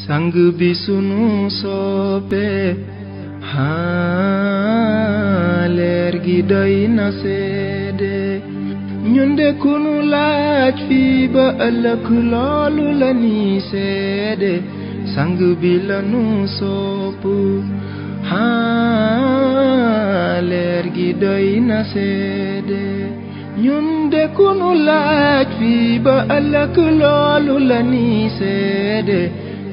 sang bi sunu soppe leer gi doy na seede ñun de kunu laaj fii ba ëllëg loolu la ni seede sang bi la nu sopp leer gi doy na seede ñun de kunu laaj fii ba ëllëg loolu la ni seede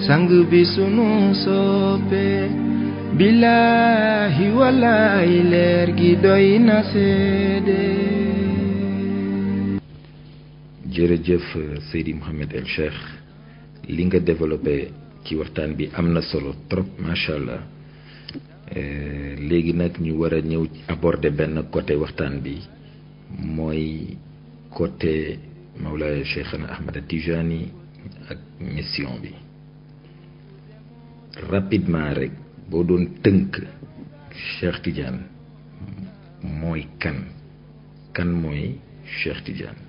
sang bi sunu soppe billahi wallahi leer gi doy na seede. jërëjëf Seydi Mouhamed El Cheikh li nga développé ci waxtaan bi am na solo trop macha allah léegi nag ñu war a ñëw aborder benn côté waxtaan bi mooy côté Mawlaaya Cheikhana Ahmad Tijani ak mission bi rapidement rek boo doon tënk Cheikh Tidiane mooy kan mooy Cheikh Tidiane.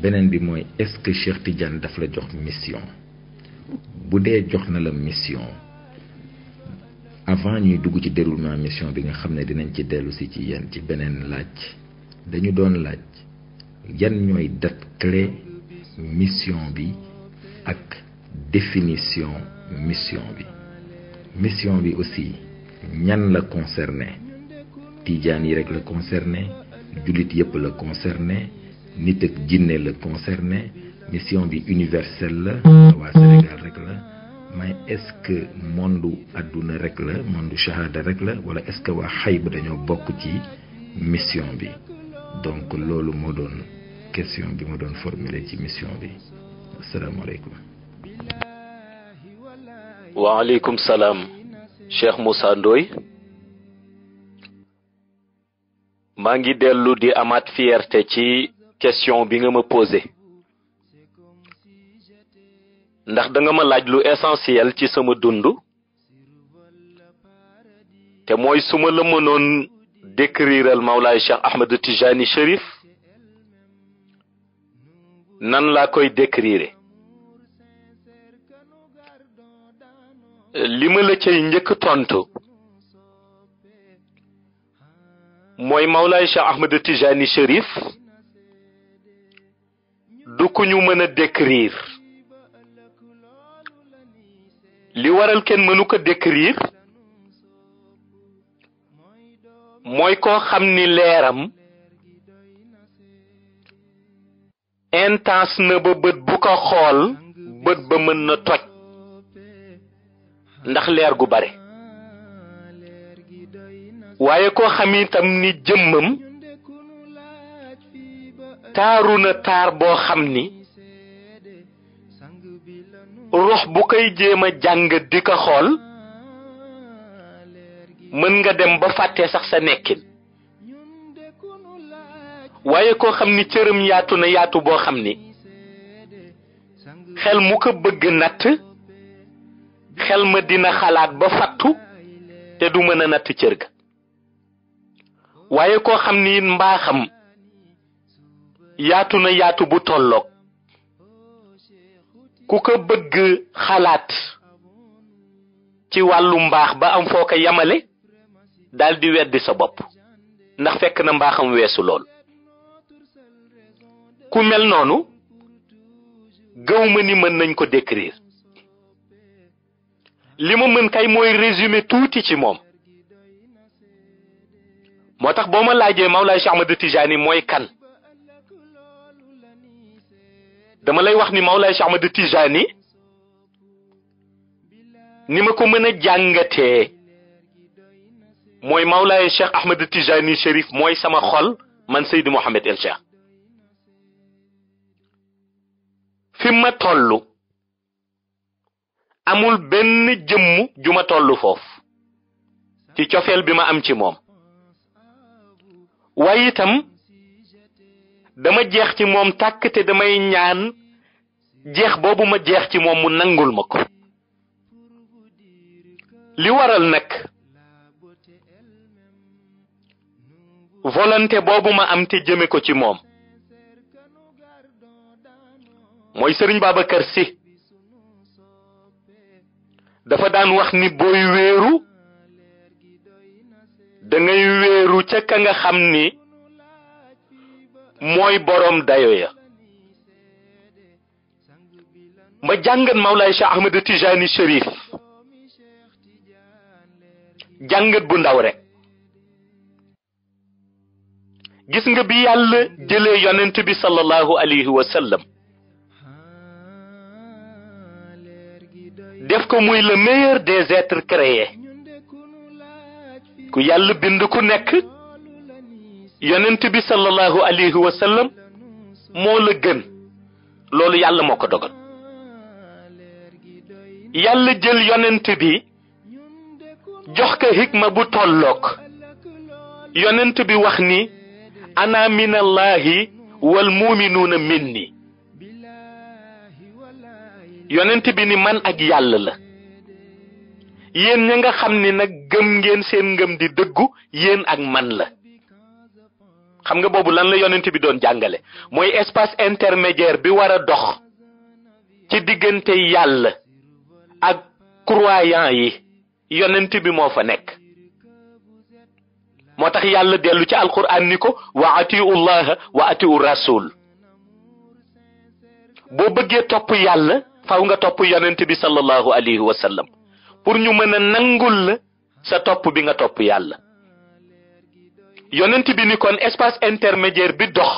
beneen bi mooy est-ce que Cheikh Tidiane daf la jox mission bu dee jox na la mission avant ñuy dugg ci déroulement mission bi nga xam ne dinañ ci dellu si ci yenn ci beneen laaj dañu doon laaj yan ñooy date clé mission bi ak définition mission bi aussi ñan la concerné Tidiane yi rek la concerné jullit yépp la concerné nit ak jinne la concerné mission bi universelle la waa Sénégal rek la mais est-ce que monde àdduna rek la monde shahada rek la wala est-ce que waa xayb dañoo bokk ci mission bi donc loolu moo doon question bi ma doon formuler ci mission bi asalaamaaleykum. waaleykum salaam Cheikh Moussa Ndoye maa ngi dellu di amaat fierté ci question bi nga ma posé ndax da nga ma laaj lu essentiel ci sama dund te mooy su ma la mënoon décriral Mawlaay Cheikh Ahmed Tijani Chérif nan laa koy décrire li ma la cay njëkk tontu mooy Mawlaay Cheikh Ahmed Tijani Chérif du ku ñu mën a décrire li waral kenn mënu ko décrire mooy koo xam ni leeram intense na ba bët bu ko xool bët ba mën na toj ndax leer gu bare waaye koo xam itam ni jëmmam taaru na taar boo xam ni ruux bu koy jéem a jàng di ko xool mën nga dem ba fàtte sax sa nekkin waaye koo xam ni cëram yaatu na yaatu boo xam ni xel mu ko bëgg natt xel ma dina xalaat ba fattu te du mën a natt cër ga waaye koo xam ni mbaaxam yaatu na yaatu bu tolloog ku ko bëgg xalaat ci wàllu mbaax ba am foo ko yamale daldi weddi sa bopp ndax fekk na mbaaxam weesu lool ku mel noonu gëw ma ni mën nañ ko décrire li ma mën kay mooy résumé tuuti ci moom moo tax boo ma laajee Mawlaay Cheikh Ahmed Tijani mooy kan dama lay wax ni Mawlaay Cheikh Ahmed Tijani ni ma ko mën a jàngatee mooy Mawlaay Cheikh Ahmed Tijani Chérif mooy sama xol man Seydi Mouhamed El Cheikh fi ma tollu amul benn jëmm ju ma tollu foofu ci cofeel bi ma am ci moom waaye itam dama jeex ci moom tàkk te damay ñaan jeex boobu ma jeex ci moom mu nangul ma ko li waral nag volonté boobu ma am te jëme ko ci moom mooy Sëriñ Babacar Sy dafa daan wax ni booy wéeru da ngay wéeru ca ka nga xam ni mooy boroom dayo ya. ma jàngat Mawlaay Cheikh Ahmed Tijani Chérif jàngat bu ndaw rek. gis nga bi yàlla jëlee yonent bi sallallahu alayhi wa sallam def ko muy le meilleur des êtres créés, ku yàlla bind ku nekk yonent bi sallallahu alayhi wa sallam moo la gën. loolu yàlla moo ko dogal. yàlla jël yonent bi jox ko hikma bu tollook yonent bi wax ni ana minallahi wal muminuuna minni. yonent bi ni man ak yàlla la. yéen ña nga xam ni nag gëm ngeen seen ngëm di dëggu yéen ak man la. xam nga boobu lan la yonent bi doon jàngale mooy espace intermédiaire bi war a dox ci diggante yàlla ak croyant yi yonent bi moo fa nekk. moo tax yàlla dellu ci alquran ni ko wa atiu llaha wa atiu rasul. boo bëggee topp yàlla faw nga topp yonent bi sallallahu alayhi wa sallam pour ñu mën a nangul la sa topp bi nga topp yàlla. yonent bi ni kon espace intermédiaire bi dox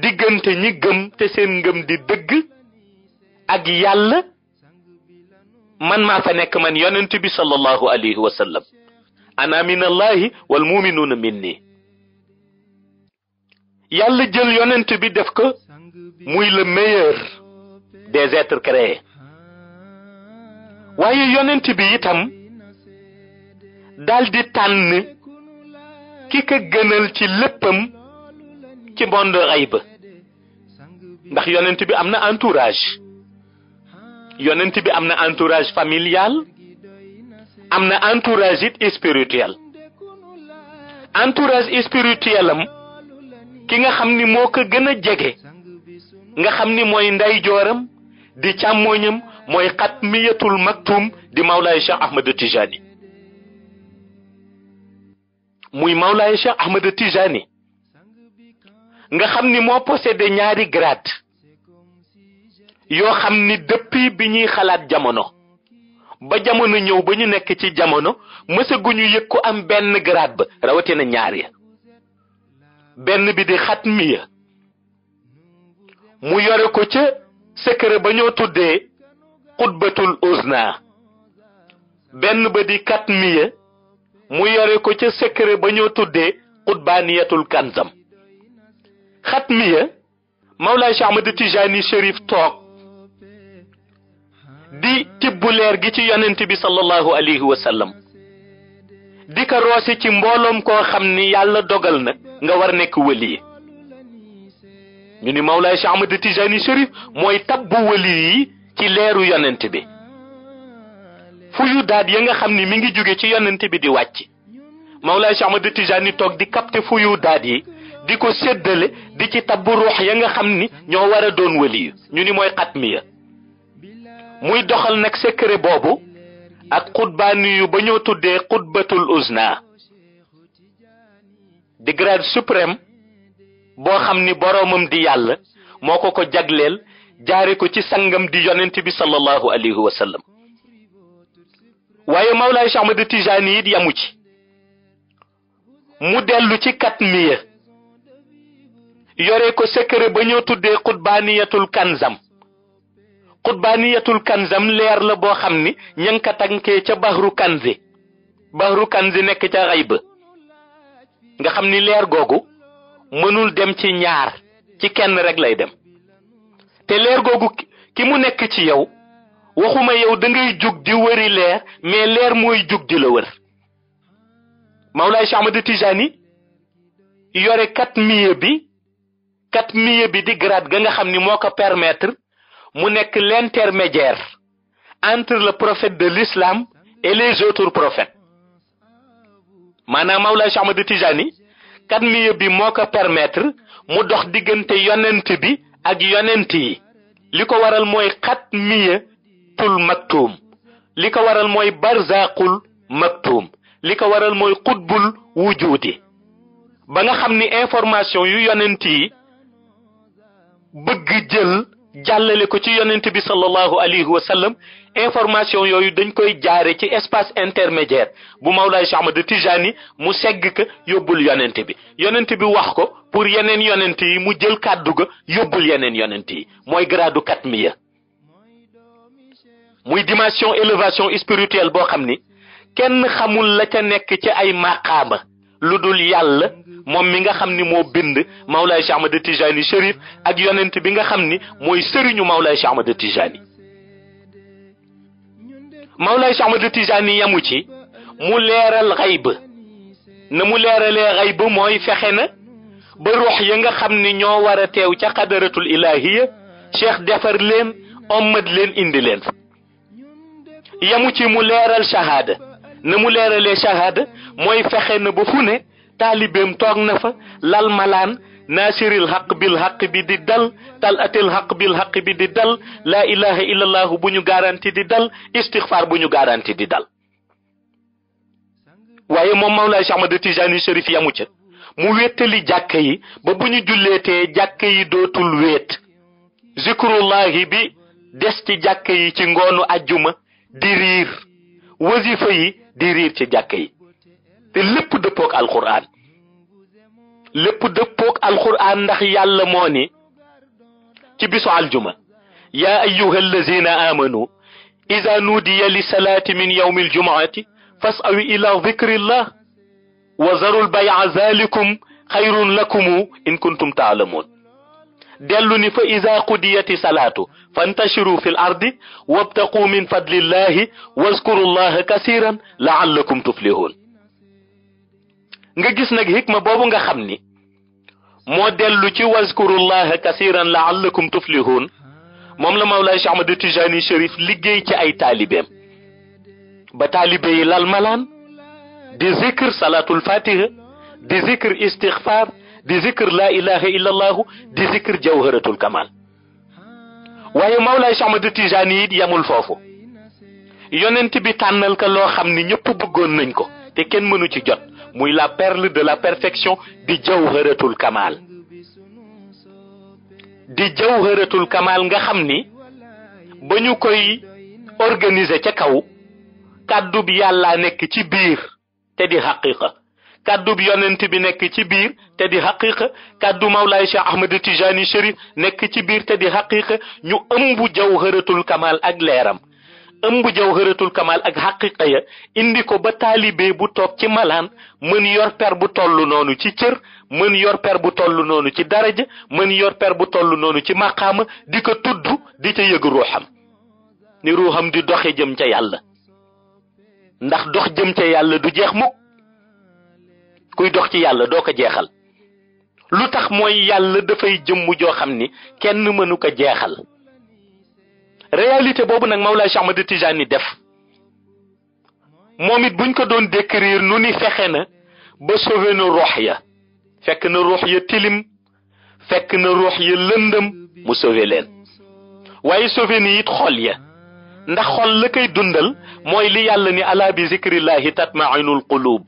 diggante ñi gëm te seen ngëm di dëgg ak yàlla man maa fa nekk man yonent bi sallallahu alayhi wa sallam. ana minallahi wal muminuuna minni. yàlla jël yonent bi def ko muy le meilleur des êtres créés. waaye yonent bi itam daldi tànn ki ka gënal ci léppam ci monde xayba. ndax yonent bi am na entourage. yonent bi am na entourage familial, am na entourage it spirituel. entourage spirituel am ki nga xam ni moo ko gën a jege nga xam ni mooy ndeyjooram di càmmooñam mooy xatmiyatul maktum di Mawlaay Cheikh Ahmed Tijani. muy Mawlaay Cheikh Ahmed Tijani nga xam ni moo possédé ñaari grade yoo xam ni depuis bi ñuy xalaat jamono ba jamono ñëw ba ñu nekk ci jamono mësaguñu yëg ko am benn grade ba rawatina ñaar ya. benn bi di xatmiya mu yore ko ca secret ba ñoo tuddee xutbatul uzna. benn ba di katmiya mu yore ko ca secret ba ñoo tuddee xutbaaniyatul kanzam. xatmiya Mawlaay Cheikh Ahmed Tijani Chérif toog di tibbu leer gi ci yonent bi sallallahu alayhi wa sallam di ko roose ci mbooloom koo xam ni yàlla dogal na nga war nekk wali. ñu ni Mawlaay Cheikh Ahmed Tijani Chérif mooy tabbu wali yi ci leeru yonent bi. fuyu daat ya nga xam ni mi ngi jóge ci yonent bi di wàcc Mawlaay Cheikh Ahmed Tijani toog di capter fuyu daat yi di ko séddale di ci tabbu ruux ya nga xam ni ñoo war a doon wali. ñu ni mooy xatmiya. muy doxal nag secret boobu ak xutbaani yu ba ñoo tuddee xutbatul uzna di grade suprême boo xam ni boroomam di yàlla moo ko ko jagleel jaare ko ci sangam di yonent bi sallallahu alayhi wa sallam. waaye Mawlaay Cheikh Ahmed Tijani it yamu ci mu dellu ci katmiya yore ko secret ba ñoo tuddee xutbaaniyatul kanzam. xutbaaniyatul kanzam leer la boo xam ni ña ngi ko tànkee ca bahru kanzi. bahru kanzi nekk ca xayba nga xam ni leer googu mënul dem ci ñaar ci kenn rek lay dem. te leer googu ki mu nekk ci yow waxuma yow da ngay jug di wëri leer mais leer mooy jug di la wër. Mawlaay Cheikh Ahmed Tijani yore katmiya bi di grade ga nga xam ni moo ko permettre mu nekk l'intermédiaire entre le prophète de l'islam et les autres prophètes. maanaam Mawlaay Cheikh Ahmed Tijani katmiya bi moo ko permettre mu dox diggante yonent bi ak yonent yi. li ko waral mooy xatmiyatul maktum li ko waral mooy barzaqul maktum li ko waral mooy qutbul wujudi ba nga xam ni information yu yonent yi bëgg jël jàllale ko ci yonent bi sallallahu alayhi wa sallam information yooyu dañ koy jaare ci espace intermédiaire bu Mawlaay Cheikh Ahmad Tijani mu segg ka yóbbul yonent bi wax ko pour yeneen yonent yi mu jël kàddu ga yóbbul yeneen yonent yi mooy gradu katmiya muy dimension élévation spirituelle boo xam ni kenn xamul la ca nekk ci ay maqaama lu dul yàlla moom mi nga xam ni moo bind Mawlaay Cheikh Ahmad Tijani Chérif ak yonent bi nga xam ni mooy sëriñu Mawlaay Cheikh Ahmad Tijani Mawlaay Cheikh Ahmad Tijani yamu ci mu leeral xayb na mu leeralee xayb mooy fexe na ba ruux ya nga xam ni ñoo war a teew ca xadaratul ilahiya cheikh defar leen ommat leen indi leen yamu ci mu leeral shahada na mu leeralee shahada mooy fexe na ba fu ne taalibeem toog na fa lal malaan naasiril xaq bil xaq bi di dal tal atil xaq bil xaq bi di dal laa ilaha illallah bu ñu garanti di dal istixfaar bu ñu garanti di dal waaye moom Mawlaay Cheikh Ahmad Tijani Chérif yamu ca mu wéttali jàkka yi ba bu ñu julleetee jàkka yi dootul wéet zikrullahi bi des ci jàkka yi ci ngoonu ajjuma di riir wasifa yi di riir ci jàkka yi te lépp dëppook alquran ndax yàlla moo ni ci bisu aljuma yaa ayyuha allazina amanu ida nuudiya li salaati min yawmi aljumuati fasaw ila dhikrillah wa zarul bay'a zalikum xayrun lakum in kuntum taalamuun dellu ni fa ida qudiyati salaatu fantashiru fi l ardi wabtaqu min fadlillahi wazkuru llaha kasiran laallakum tuflihun nga gis nag hikma boobu nga xam ni moo dellu ci wazkuru llaha kasiran laallakum tuflihun moom la Mawlaay Cheikh Ahmad Tijani Chérif liggéey ci ay taalibeem ba taalibe yi lal malaan di zikr salatul fatiha di zikr istixfar di zikr la ilaha illa allahu di zikr jawharatul kamal waaye Mawlaay Cheikh Ahmad Tijani it yamul foofu yonent bi tànnal ka loo xam ni ñëpp bëggoon nañ ko te kenn mënu ci jot muy la perle de la perfection di jawharatul kamal nga xam ni ba ñu koy organiser ca kaw kàddu bi yàlla nekk ci biir te di xaqiqa kàddu bi yonent bi nekk ci biir te di xaqiqa kàddu Mawlaay Cheikh Ahmad Tijani Chérif nekk ci biir te di xaqiqa ñu ëmb jawharatul kamal ak leeram ëmb jawharatul kamal ak xaqiqa ya indi ko ba taalibe bu toog ci malaan mën yor per bu toll noonu ci cër mën yor per bu toll noonu ci daraja mën yor per bu toll noonu ci maqaama di ko tudd di ca yëg ruuxam ni ruuxam di doxe jëm ca yàlla ndax dox jëm ca yàlla du jeex mukk kuy dox ci yàlla doo ko jeexal lu tax mooy yàlla dafay jëmm joo xam ni kenn mënu ko jeexal réalité boobu nag Mawlaay Cheikh Ahmad Tijani def moom it buñ ko doon décrire nu ni fexe na ba sauver na ruux ya fekk na ruux ya tilim fekk na ruux ya lëndëm mu sauver leen waaye sauver ni it xol ya ndax xol la koy dundal mooy li yàlla ni ala bi zikrillahi tatmainul qulub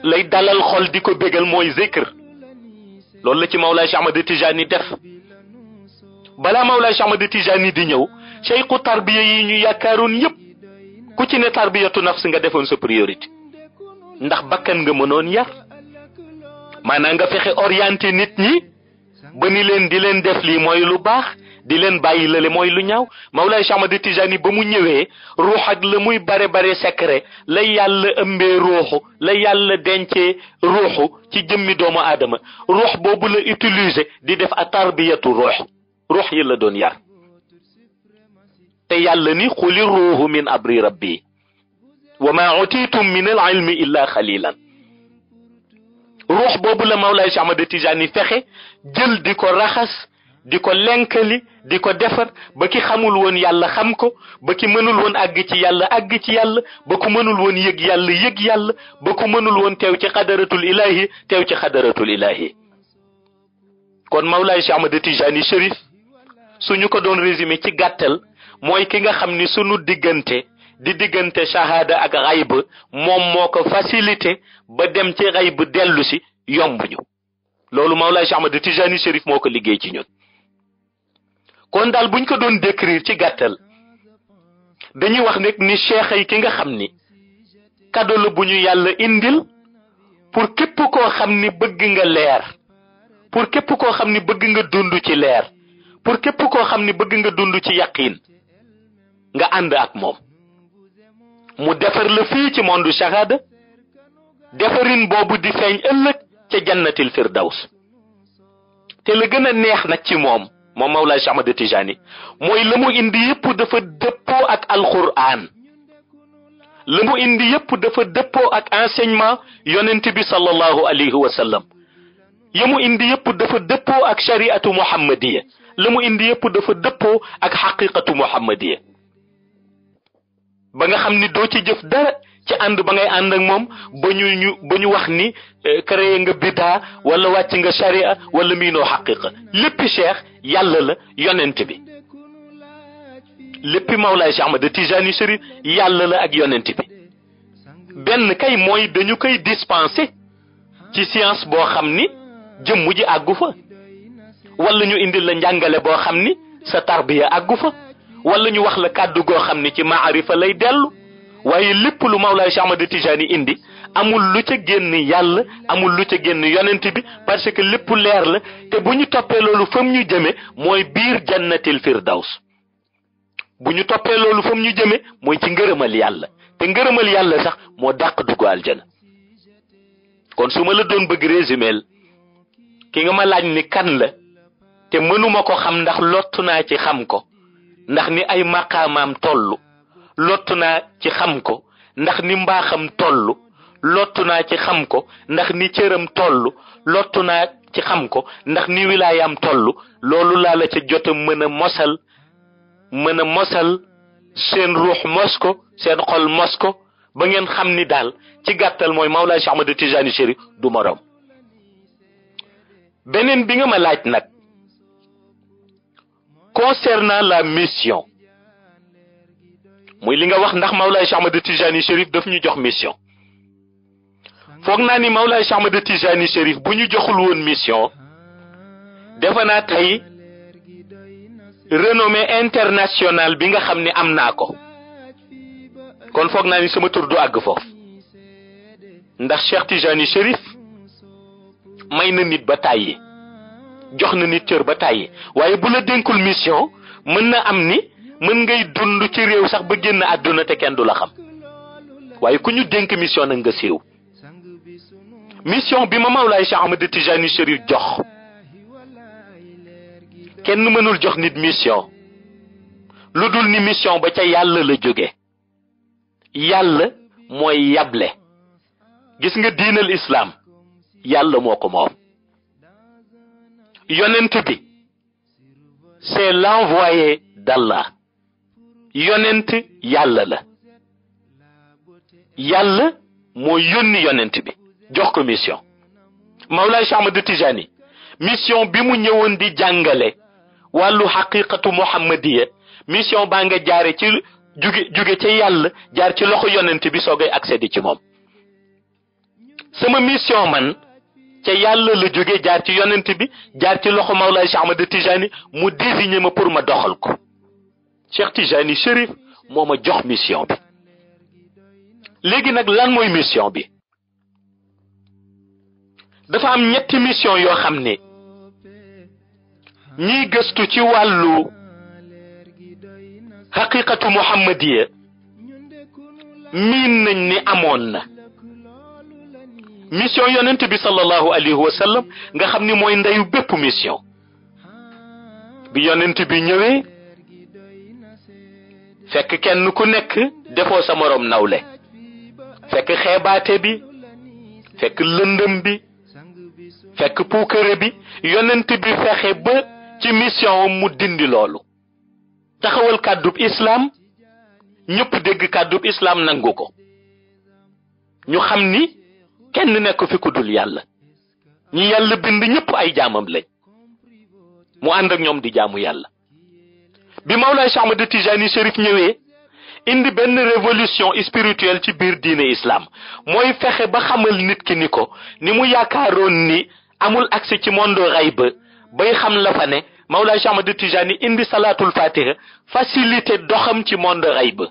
lay dalal xol di ko bégal mooy zikr loolu la ci Mawlaay Cheikh Ahmad Tijani def balaa Mawlaay Cheikh Ahmad Tijani di ñëw cheikhu tarbiya yi ñu yaakaaroon yépp ku ci ne tarbiyatu nafs nga defoon sa priorité ndax bakkan nga mënoon yar maanaam nga fexe orienté nit ñi ba ni leen di leen def lii mooy lu baax di leen bàyyi lale mooy lu ñaaw Mawlaay Cheikh Ahmad Tijani ba mu ñëwee ruux ak la muy bare secret la yàlla ëmbee ruuxu la yàlla dencee ruuxu ci jëmmi doomu aadama ruux boobu la utiliser di def a tarbiyatu ruux yi la doon yar te yàlla ni xuli ruuhu min abri rabbi wa ma utitum min al ilmi illa xalilan ruux boobu la Mawlaay Cheikh Ahmad Tijani fexe jël di ko raxas di ko lenkali di ko defar ba ki xamul woon yàlla xam ko ba ki mënul woon àgg ci yàlla ba ku mënul woon yëg yàlla ba ku mënul woon teew ci xadaratul ilahi kon Mawlaay Cheikh Ahmad Tijani Chérif suñu ko doon résumé ci gàttal mooy ki nga xam ni sunu diggante di diggante shahada ak xayb moom moo ko facilité ba dem ci xayb dellu si yomb ñu loolu Mawlaay Cheikh Ahmad Tijani Chérif moo ko liggéey ci ñun kon daal buñ ko doon décrire ci gàttal dañuy wax nekk ni cheikh yi ki nga xam ni cadeau la bu ñu yàlla indil pour képp koo xam ni bëgg nga leer pour képp koo xam ni bëgg nga dund ci leer pour képp koo xam ni bëgg nga dund ci yaqiin nga ànd ak moom mu defar la fii ci monde shahada defarin boobu di feeñ ëllëg ca jannatil firdaws te la gën a neex nag ci moom Mawlaay Cheikh Ahmad Tijani mooy la mu indi yëpp dafa dëppoo ak alquran la mu indi yëpp dafa dëppoo ak enseignement yonent bi sallallahu alayhi wa sallam ya mu indi yëpp dafa dëppoo ak shariatu muhammadiya la mu indi yëpp dafa dëppoo ak xaqiqatu muhammadiya ba nga xam ni doo ci jëf dara ci ànd ba ngay ànd ak moom ba ñu wax ni créé nga bidaa wala wàcc nga sharia wala miinoo xaqiqa léppi cheikh yàlla la yonent bi léppi Mawlaay Cheikh Ahmad Tijani Chérif yàlla la ak yonent bi benn kay mooy dañu koy dispenser ci science boo xam ni jëmm ji àggu fa wala ñu indil la njàngale boo xam ni sa tarbiya àggu fa wala ñu wax la kàddu goo xam ni ci maarifa lay dellu waaye lépp lu Mawlaay Cheikh Ahmad Tijani indi amul lu ca génn yàlla amul lu ca génn yonent bi parce que lépp leer la te bu ñu toppee loolu fam ñu jëme mooy biir jannatil firdaws bu ñu toppee loolu fam ñu jëme mooy ci ngërëmal yàlla te ngërëmal yàlla sax moo dàq dugg aljana kon su ma la doon bëgg résumel ki nga ma laaj ni kan la te mënuma ko xam ndax lottu naa ci xam ko ndax ni ay maqaamaam tollu lottu naa ci xam ko ndax ni mbaaxam tollu lottu naa ci xam ko ndax ni cëram tollu lottu naa ci xam ko ndax ni wilaayam tollu loolu laa la ca jot a mën a mosal seen ruux mos ko seen xol mos ko ba ngeen xam ni daal ci gàttal mooy Mawlaay Cheikh Ahmad Tijani Chérif du morom beneen bi nga ma laaj nag concernant la mission muy li nga wax ndax Mawlaay Cheikh Ahmad Tijani Chérif daf ñu jox mission foog naa ni Mawlaay Cheikh Ahmad Tijani Chérif bu ñu joxul woon mission defe naa tey renommée internationale bi nga xam ni am naa ko kon foog naa ni sama tur du àgg foofu ndax Cheikh Tijani Chérif may na nit ba tàyyi jox na nit cër ba tàyyi waaye bu la dénkul mission mën na am ni mën ngay dund ci réew sax ba génn àdduna te kenn du la xam waaye ku ñu dénk mission nag nga siiw mission bi ma Mawlaay Cheikh Ahmad Tijani Chérif jox kenn mënul jox nit mission lu dul ni mission ba ca yàlla la jóge yàlla mooy yable gis nga diinal islam yàlla moo ko moom yonent bi c'est l'envoyé d'Allah yonent yàlla la yàlla moo yónni yonent bi jox ko mission Mawlaay Cheikh Ahmad Tijani mission bi mu ñëwoon di jàngale wàllu xaqiqatu muhammadiya mission baa nga jaare ci jóge ca yàlla jaar ci loxo yonent bi soogay accéder ci moom sama mission man ca yàlla la jóge jaar ci yonent bi jaar ci loxo Mawlaay Cheikh Ahmad Tijani mu désigné ma pour ma doxal ko Cheikh Tijani Chérif moo ma jox mission bi léegi nag lan mooy mission bi dafa am ñetti mission yoo xam ne ñiy gëstu ci wàllu xaqiqatu muhammadiya miin nañ ni amoon na mission yonent bi sallallahu alayhi wa sallam nga xam ni mooy ndeyu bépp mission bi yonent bi ñëwee fekk kenn ku nekk defoo sa morom nawle fekk xeebaate bi fekk lëndëm bi fekk puukare bi yonent bi fexe ba ci mission mu dindi loolu taxawal kàddub islam ñëpp dégg kàddub islam nangu ko ñu xam ni kenn nekk fi ku dul yàlla ñi yàlla bind ñëpp ay jaamam lañ mu ànd ak ñoom di jaamu yàlla bi Mawlaay Cheikh Ahmad Tijani Chérif ñëwee indi benn révolution spirituelle ci biir diine islam mooy fexe ba xamal nit ki ni ko ni mu yaakaaroon ni amul accès ci monde xayb bay xam la fa ne Mawlaay Cheikh Ahmad Tijani indi salaatul fatiha facilité doxam ci monde xayb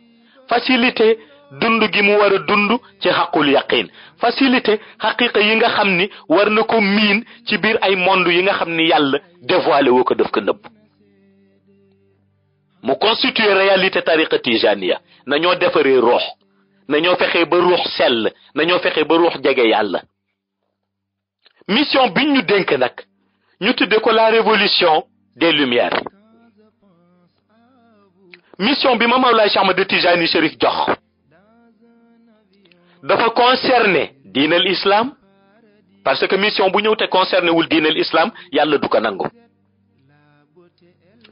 facilité dund gi mu war a dund ci xaqul yaqin facilité xaqiqa yi nga xam ni war na ko miin ci biir ay monde yi nga xam ni yàlla dévoilé woo ko def ko nëbb mu constituer réalité tariqa tijaniya nañoo defaree ruux nañoo fexe ba ruux sell nañoo fexe ba ruux jege yàlla mission biñ ñu dénk nag ñu tudde ko la révolution des lumières mission bi ma Mawlaay Cheikh Ahmad Tijani Chérif jox dafa concerner diinal islam parce que mission bu ñëw te concerné wul diinal islam yàlla du ko nangu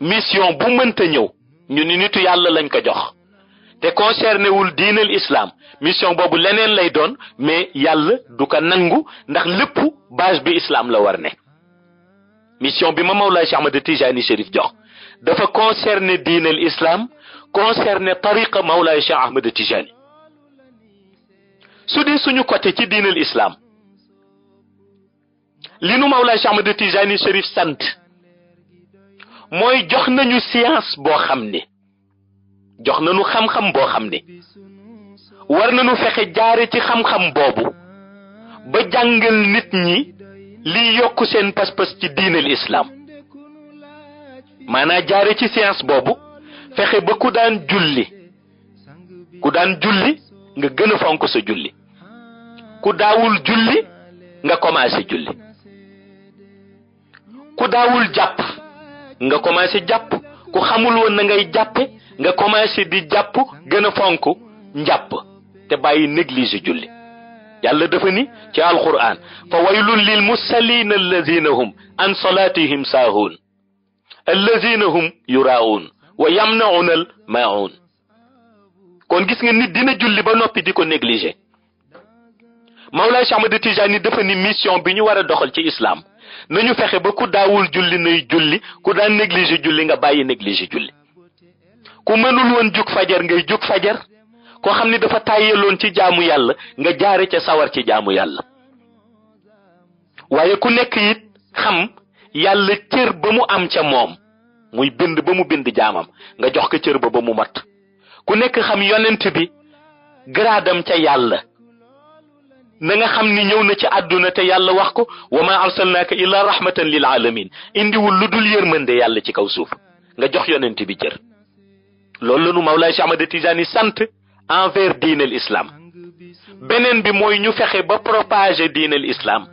mission bu mënta ñëw ñu ni nitu yàlla lañ ko jox te concerné wul diinal islam mission boobu leneen lay doon mais yàlla du ko nangu ndax lépp base bi islam la war ne mission bi ma Mawlaay Cheikh Ahmad Tijani Chérif jox dafa concerné diinal islam concerné tariqa Mawlaay Cheikh Ahmad Tijani su dee suñu côté ci diinal islam li nu Mawlaay Cheikh Ahmad Tijani Chérif sant mooy jox nañu science boo xam ne jox nañu xam-xam boo xam ne war nañu fexe jaare ci xam-xam boobu ba jàngal nit ñi liy yokk seen pas-pas ci diinal islam maanaa jaare ci science boobu fexe ba ku daan julli nga gën a fonk sa julli ku daawul julli nga commencé julli ku daawul jàpp nga commencé jàpp ku xamul woon na ngay jàppe nga commencé di jàpp gën a fonk njàpp te bàyyi négligé julli yàlla dafa ni ci alquran fa waylun lil musallin alladhina hum an salatihim sahun alladhina hum yuraun wa yamnaun al maun kon gis nga nit dina julli ba noppi di ko négligé Mawlaay Cheikh Ahmad Tijani dafa ni mission bi ñu war a doxal ci islam nañu fexe ba ku daawul julli nay julli ku daan négligé julli nga bàyyi négligé julli ku mënul woon jug fajar ngay jug fajar koo xam ni dafa tàyyeloon ci jaamu yàlla nga jaare ca sawar ci jaamu yàlla waaye ku nekk it xam yàlla cër ba mu am ca moom muy bind ba mu bind jaamam nga jox ko cër ba mu mat ku nekk xam yonent bi gradam ca yàlla na nga xam ni ñëw na ci àdduna te yàlla wax ko wa ma arsalnaaka illa rahmatan lil alamin indiwul lu dul yërmande yàlla ci kaw suuf nga jox yonent bi cër loolu la nu Mawlaay Cheikh Ahmad Tijani sant envers diinal islam beneen bi mooy ñu fexe ba propager diinal islam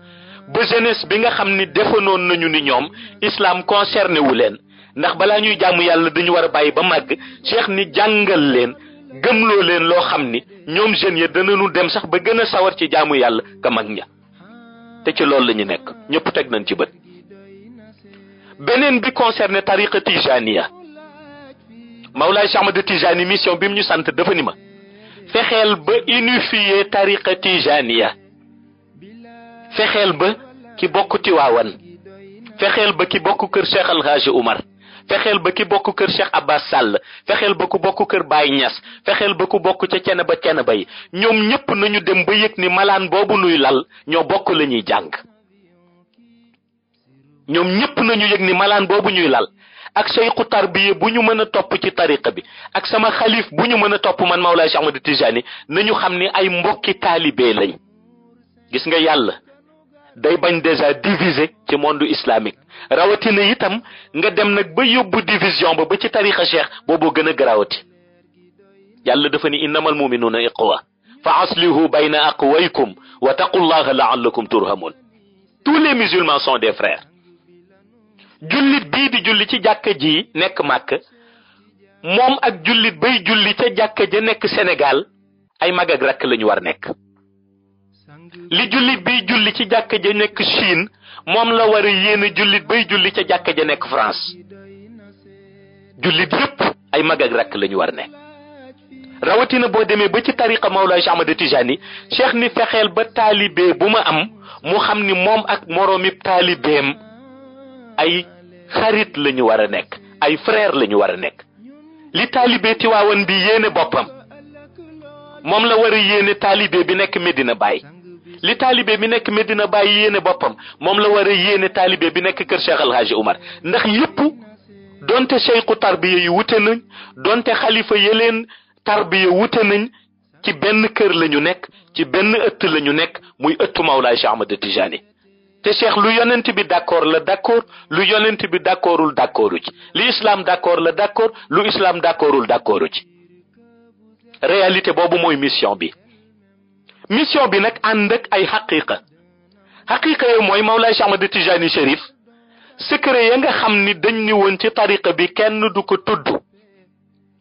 ba jeunesse bi nga xam ni defanoon nañu ni ñoom islam concerné wu leen ndax balaa ñuy jaamu yàlla dañu war a bàyyi ba màgg cheikh ni jàngal leen gëmloo leen loo xam ni ñoom jeunes ya danañu dem sax ba gën a sawar ci jaamu yàlla ka mag ña te ci loolu la ñu nekk ñëpp teg nañ ci bët beneen bi concerné tariqa tijaniya Mawlaay Cheikh Ahmad Tijani mission bi mu ñu sant dafa ni ma fexeel ba unifier tariqa tijaniya fexeel ba ki bokk Tiwaawan fexeel ba ki bokk kër Cheikh Al Hadji Oumar fexeel ba ki bokk kër Cheikh Abbas Sall fexeel ba ku bokk kër Baye Niass fexeel ba ku bokk ca Ceneba yi ñoom ñëpp nañu dem ba yëg ni malaan boobu nuy lal ñoo bokk la ñuy jàng ñoom ñëpp nañu yëg ni malaan boobu ñuy lal ak sayxu tarbiya bu ñu mën a topp ci tariqa bi ak sama xalif bu ñu mën a topp man Mawlaay Cheikh Ahmad Tijani nañu xam ni ay mbokki taalibe lañ gis nga yàlla day bañ déjà diviser ci monde islamique rawatina itam nga dem nag ba yóbbu division ba ci tariqa cheikh booboo gën a garawati yàlla dafa ni innamal mu'minuna iqwa fa aslihu bayna aqwaykum wa taqullaha la'allakum turhamun tous les musulmans sont des frères jullit bii di julli ci jàkka ji nekk Màkk moom ak jullit bay julli ca jàkka ja nekk Sénégal ay mag ak rakk lañu war nekk li jullit bay julli ci jàkka ja nekk Chine moom la war a yéene jullit bay julli ca jàkka ja nekk France jullit yépp ay mag ak rakk lañu war nekk rawatina boo demee ba ci tariqa Mawlaay Cheikh Ahmad Tijani cheikh ni fexeel ba taalibe bu ma am mu xam ni moom ak moroomi taalibeem ay xarit lañu war a nekk ay frère lañu war a nekk. li taalibe Tiwaawan bi yéene boppam moom la war a yéene taalibe bi nekk Medina Baye. li taalibe bi nekk Medina Baye yéene boppam moom la war a yéene taalibe bi nekk kër Cheikh El Hadji Oumar ndax yëpp donte cheikhu tarbiya yu wute nañ donte xalifa yeleen tarbiya wute nañ ci benn kër la ñu nekk ci benn ëtt la ñu nekk muy ëttu Mawlaay Cheikh Ahmad Tijani te cheikh lu yonent bi d'accord la d'accord lu yonent bi d'accordul d'accordu ci li islam d'accord la d'accord lu islam d'accordul d'accordu ci réalité boobu mooy mission bi nag ànd ak ay xaqiqa yooyu mooy Mawlaay Cheikh Ahmad Tijani Chérif secret ya nga xam ni dañ ni woon ci tariqa bi kenn du ko tudd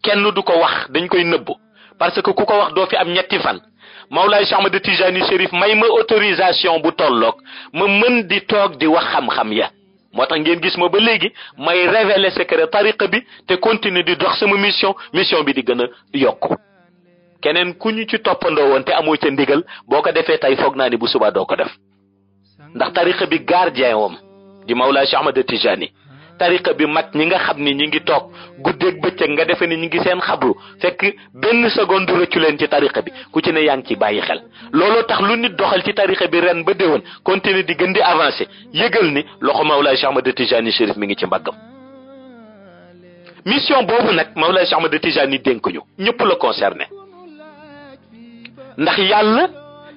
kenn du ko wax dañ koy nëbb parce que ku ko wax doo fi am ñetti fan Mawlaay Cheikh Ahmad Tijani Chérif may ma autorisation bu tolloog ma mën di toog di wax xam-xam ya moo tax ngeen gis ma ba léegi may révéler secret tariqa bi te continuer di dox sama mission bi di gën a yokku keneen ku ñu ci toppandoo woon te amoo ca ndigal boo ko defee tey foog naa ni bu subaa doo ko def ndax tariqa bi gardien wam di Mawlaay Cheikh Ahmad Tijani tariqa bi mag ñi nga xam ni ñi ngi toog guddeeg bëccëg nga defe ni ñi ngi seen xabru fekk benn seconde rëccu leen ci tariqa bi ku ci ne yaa ngi ci bàyyi xel looloo tax lu nit doxal ci tariqa bi ren ba déwén continuer di gën di avancer yëgal ni loxo Mawlaay Cheikh Ahmad Tijani Chérif mi ngi ci mbaggam mission boobu nag Mawlaay Cheikh Ahmad Tijani dénk ñu ñëpp la concerné ndax yàlla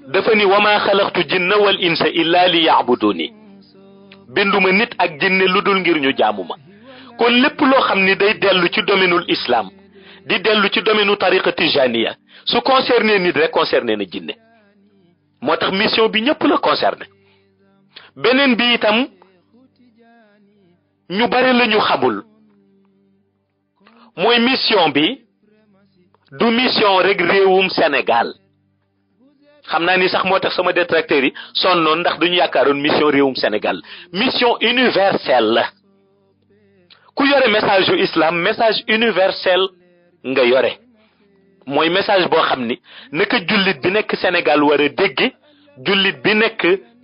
dafa ni wama xalaqtu jinna wal insa illa li yaabuduni binduma nit ak jinne lu dul ngir ñu jaamu ma kon lépp loo xam ni day dellu ci domaine islam di dellu ci domaine tariqa tijaniya su concerné nit rek concerné na jinne moo tax mission bi ñëpp la concerné beneen bi itam ñu bari la ñu xamul mooy mission bi du mission rek réewum Sénégal xam naa ni sax moo tax sama détracteurs yi sonnoon ndax duñu yaakaaroon mission réewum Sénégal mission universelle la ku yore message yu islam message universel nga yore mooy message boo xam ni naka jullit bi nekk Sénégal war a dégg jullit bi nekk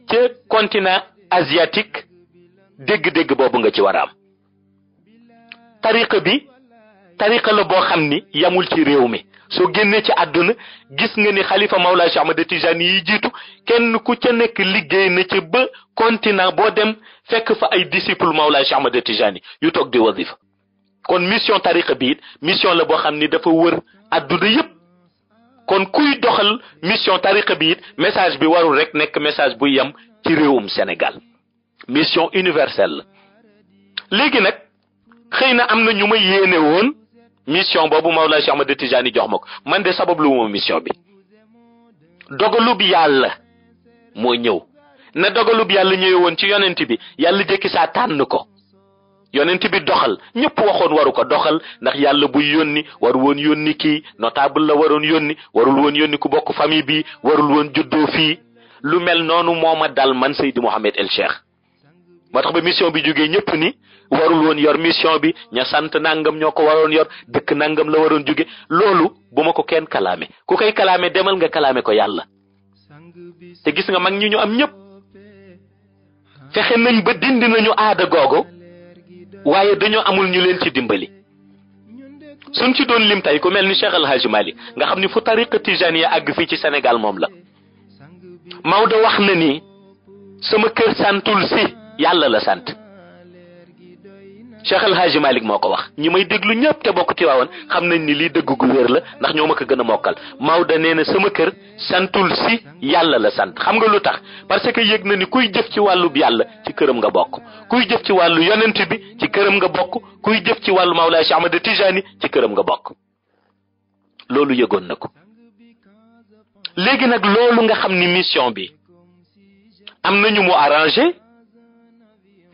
ca continent asiatique dégg-dégg boobu nga ci war a am tariqa la boo xam ni yamul ci réew mi soo génnee ci àdduna gis nga ni xalifa Mawlaay Cheikh Ahmad Tijani yi jiitu kenn ku ca nekk liggéey na ci ba continent boo dem fekk fa ay disciple Mawlaay Cheikh Ahmad Tijani yu toog di wazifa kon mission tariqa bi it mission la boo xam ni dafa wër àdduna yépp kon kuy doxal mission tariqa bi it message bi warul rek nekk message bu yem ci réewum Sénégal mission universelle la léegi nag xëy na am na ñu ma yéene woon mission boobu Mawlaay Cheikh Ahmad Tijani jox ma ko man de sabab lu ma mission bi dogalub yàlla moo ñëw na dogalub yàlla ñëwee woon ci yonent bi yàlla jëkki saa tànn ko yonent bi doxal ñëpp waxoon waru ko doxal ndax yàlla buy yónni waru woon yónni kii notable la waroon yónni warul woon yónni ku bokk famille bi warul woon juddoo fii lu mel noonu moo ma dal man Seydi Mouhamed El Cheikh moo tax ba mission bi jógee ñëpp ni warul woon yor mission bi ña sant nangam ñoo ko waroon yor dëkk nangam la waroon jóge loolu bu ma ko kenn kalaame ku koy kalaame demal nga kalaame ko yàlla te gis nga mag ñi ñu am ñëpp fexe nañ ba dindi nañu aada googu waaye dañoo amul ñu leen ci dimbali suñ ci doon lim tey ku mel ni Cheikh El Hadji Malick nga xam ni fu tariqa tijaniya àgg fii ci Sénégal moom la Maodo wax na ni sama kër santul si yàlla la sant Cheikh El Hadji Malick moo ko wax ñi may déglu ñëpp te bokk Tiwaawan xam nañ ni lii dëgg gu wér la ndax ñoo ma ko gën a mokkal Maodo nee na sama kër santul si yàlla la sant xam nga lu tax parce que yëg na ni kuy jëf ci wàllub yàlla ci këram nga bokk kuy jëf ci wàllu yonent bi ci këram nga bokk kuy jëf ci wàllu Mawlaay Cheikh Ahmad Tijani ci këram nga bokk loolu yëgoon na ko léegi nag loolu nga xam ni mission bi am na ñu mu arrangé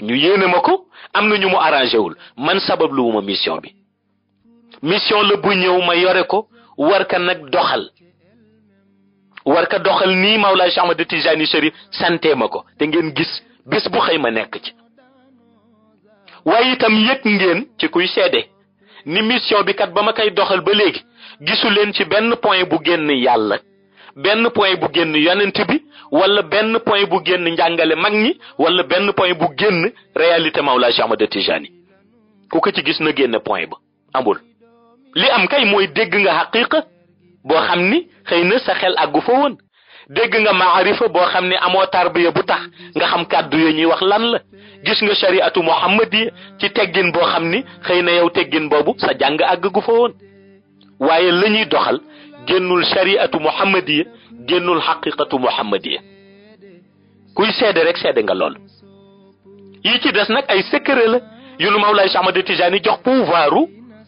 ñu yéene ma ko am na ñu mu arrangé wul man sabab lu ma mission bi mission la bu ñëw ma yore ko war ka nag doxal nii Mawlaay Cheikh Ahmad Tijani Chérif sante ma ko te ngeen gis bés bu xëy ma nekk ci waaye itam yëg ngeen ci kuy seede ni mission bi kat ba ma koy doxal ba léegi gisu leen ci benn point bu génn yàlla benn point bu génn yonent bi wala benn point bu génn njàngale mag ñi wala benn point bu génn réalité Mawlaay Cheikh Ahmad Tijani ku ko ci gis na génne point ba amul li am kay mooy dégg nga xaqiqa boo xam ni xëy na sa xel àggu fa woon dégg nga maarifa boo xam ne amoo tarbiya bu tax nga xam kàddu yo ñuy wax lan la gis nga shariatu muhammadi ci teggin boo xam ni xëy na yow teggin boobu sa jàng àggu fa woon waaye la ñuy doxal génnul shariatu muhammadiya génnul xaqiqatu muhammadiya kuy seede rek seede nga lool yi ci des nag ay secret la yu nu Mawlaay Cheikh Ahmad Tijani jox pouvoiru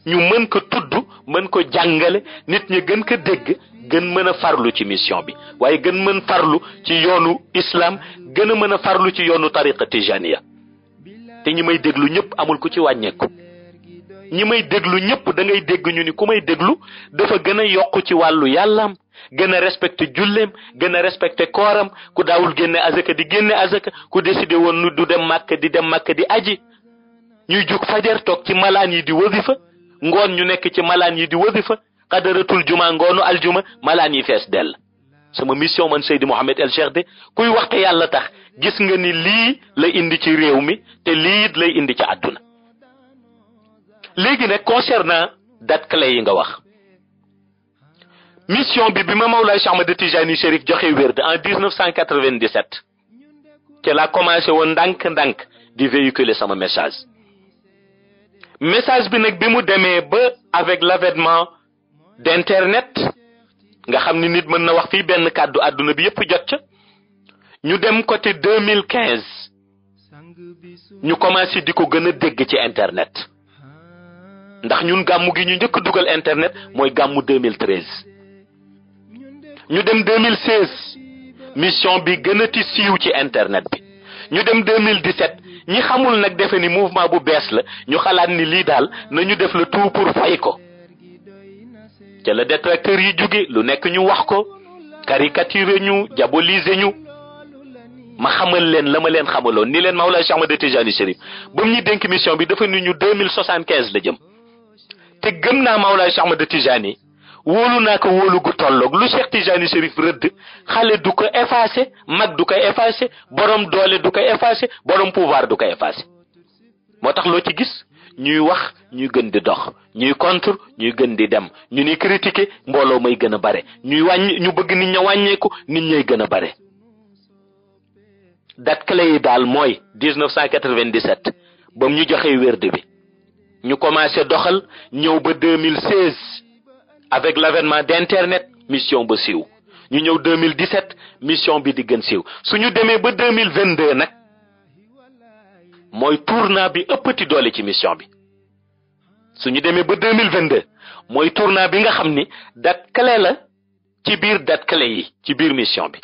ñu mën ko tudd mën ko jàngale nit ñi gën ko dégg gën mën a farlu ci mission bi waaye gën mën farlu ci yoonu islam gën a mën a farlu ci yoonu tariqa tijaniya te ñi may déglu ñëpp amul ku ci wàññeeku ñi may déglu ñëpp da ngay dégg ñu ni ku may déglu dafa gën a yokku ci wàllu yàllaam gën a respecté julleem gën a respecté kooram ku daawul génne azaka di génne azaka ku décidé woon nu du dem màkk di dem màkk di aji ñuy jug fajar toog ci malaan yi di wasifa ngoon ñu nekk ci malaan yi di wasifa xadaratul juma ngoonu aljuma malaan yi fees dell sama mission man Seydi Mouhamed El Cheikh de kuy wax te yàlla tax gis nga ni lii la indi ci réew mi te lii it lay indi ci àdduna léegi nag concernant date clé yi nga wax mission bi ma Mawlaay Cheikh Ahmad Tijani Chérif joxe wérde en 1997 ci la commencé woon ndànk-ndànk di véhiculer sama message bi nag bi mu demee ba avec l'avènement d'internet nga xam ni nit mën na wax fii benn kàddu àdduna bi yépp jot ca ñu dem côté 2015 ñu commencé di ko gën a dégg ci internet ndax ñun gàmmu gi ñu njëkk dugal internet mooy gàmmu 2013 ñu dem 2016 mission bi gën a ti siiw ci internet bi ñu dem 2017 ñi xamul nag defe ni mouvement bu bees la ñu xalaat ni lii daal nañu def le tout pour fay ko ca la détracteurs yi jóge lu nekk ñu wax ko caricature ñu diaboliser ñu ma xamal leen la ma leen xamaloon ni leen Mawlaay Cheikh Ahmad Tijani Chérif ba mu ñu dénk mission bi dafa ni ñu 2075 la jëm te gëm naa Mawlaay Cheikh Ahmad Tijani wóolu naa ko wóolu gu tolloog lu Cheikh Tijani Chérif rëdd xale du ko effacé mag du ko effacé borom doole du ko effacé borom pouvoir du ko effacé moo tax loo ci gis ñuy wax ñuy gën di dox ñuy contre ñuy gën di dem ñu ni critiquer mbooloo may gën a bare ñuy wàññi ñu bëgg nit ña wàññeeku nit ñay gën a bare date clé yi daal mooy 1997 ba mu ñu joxee wérde bi ñu commencé doxal ñëw ba 2016 avec l'avènement d'internet mission ba siiw ñu ñëw 2017 mission bi di gën siiw suñu demee ba 2022 nag mooy tournant bi ëppati doole ci mission bi suñu demee ba 2022 mooy tournant bi nga xam ni date clé la ci biir date clé yi ci biir mission bi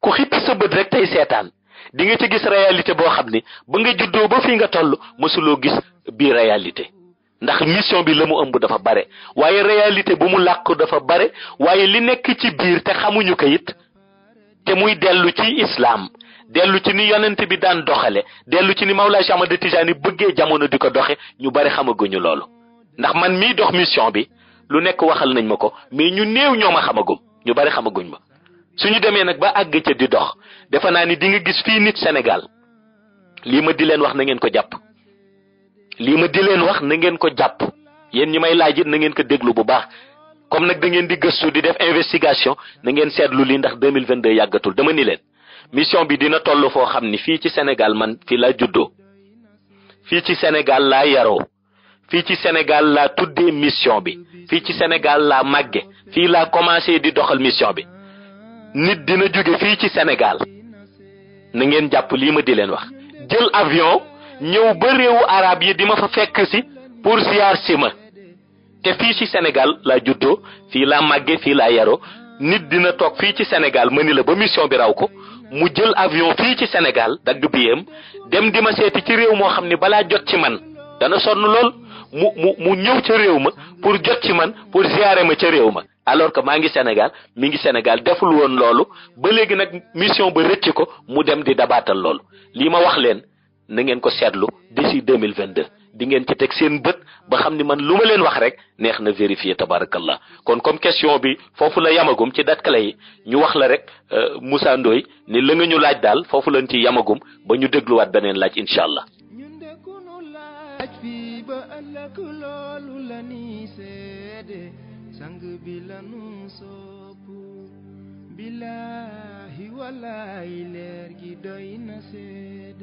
ku xippi sa bët rek tey seetaan di nga ci gis réalité boo xam ni ba nga juddoo ba fii nga toll mësuloo gis bii réalité ndax mission bi la mu ëmb dafa bare waaye réalité bu mu làkk dafa bare waaye li nekk ci biir te xamuñu ko it te muy dellu ci islam dellu ci ni yonent bi daan doxale dellu ci ni Mawlaay Cheikh Ahmad Tijani bëggee jamono di ko doxe ñu bari xamaguñu loolu ndax man mii dox mission bi lu nekk waxal nañ ma ko mais ñu néew ñoo ma xamagum ñu bari xamaguñ ma suñu demee nag ba àgg ca di dox defe naa ni di nga gis fii nit Sénégal lii ma di leen wax na ngeen ko jàpp lii ma di leen wax na ngeen ko jàpp yéen ñi may laaj it na ngeen ko déglu bu baax comme nag da ngeen di gëstu di def investigation na ngeen seetlu lii ndax 2022 yàggatul dama ni leen mission bi dina toll foo xam ni fii ci Sénégal man fii laa juddoo fii ci Sénégal laa yaroo fii ci Sénégal laa tuddee mission bi fii ci Sénégal laa màgge fii laa commencé di doxal mission bi nit dina jóge fii ci Sénégal na ngeen jàpp lii ma di leen wax jël avion ñëw ba réewu arab yi di ma fa fekk si pour ziar si ma te fii ci Sénégal laa juddoo fii laa màgge fii laa yaroo nit dina toog fii ci Sénégal ma ni la ba mission bi raw ko mu jël avion fii ci Sénégal dagg biyam dem di ma seeti ci réew moo xam ne balaa jot ci man dana sonn lool mu ñëw ca réew ma pour jot ci man pour ziare ma ca réew ma alors que maa ngi Sénégal mi ngi Sénégal deful woon loolu ba léegi nag mission ba rëcc ko mu dem di dabaatal loolu lii ma wax leen na ngeen ko seetlu d'ici 2022 di ngeen ci teg seen bët ba xam ni man lu ma leen wax rek neex na vérifier tabarakallah kon comme question bi foofu la yamagum ci date clé yi ñu wax la rek Moussa Ndoye ni la nga ñu laaj daal foofu lañ ci yamagum ba ñu dégluwaat beneen laaj incha allah. laaj fii ba ëllëg loolu la ni seede sang bi la nu sopp billaahi wallaahi leer gi doy na seede